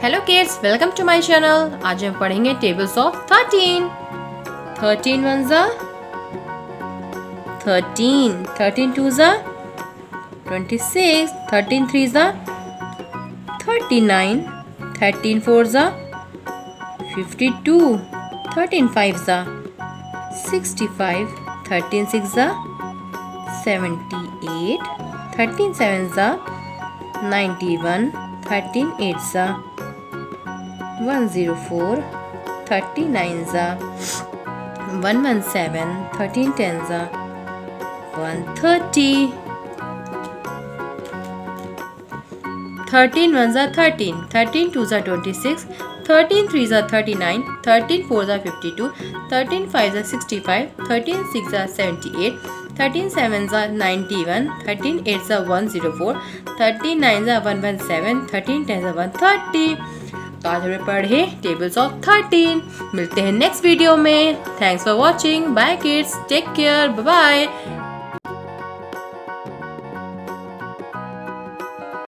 Hello kids, welcome to my channel. आज हम पढ़ेंगे टेबल्स ऑफ 13। 13 वन ज़ा 13, 13 टू ज़ा 26, 13 थ्री ज़ा 39, 13 फोर ज़ा 52, 13 फाइव ज़ा 65, 13 सिक्स ज़ा 78, 13 सेवन ज़ा 91, 13 एट ज़ा 104, 39 ज़ा 117, 13 10 ज़ा 130, 13 वन ज़ा 13, 13 टू ज़ा 26, 13 थ्री ज़ा 39, 13 फोर ज़ा 52, 13 फाइव ज़ा 65, 13 सिक्स ज़ा 78, 13 सेवन ज़ा 91, 13 एट ज़ा 104, 13 नाइन ज़ा 117, 13 10 ज़ा 130। तो आज हमने पढ़े टेबल्स ऑफ 13। मिलते हैं नेक्स्ट वीडियो में। Thanks for watching. Bye kids, take care, bye bye.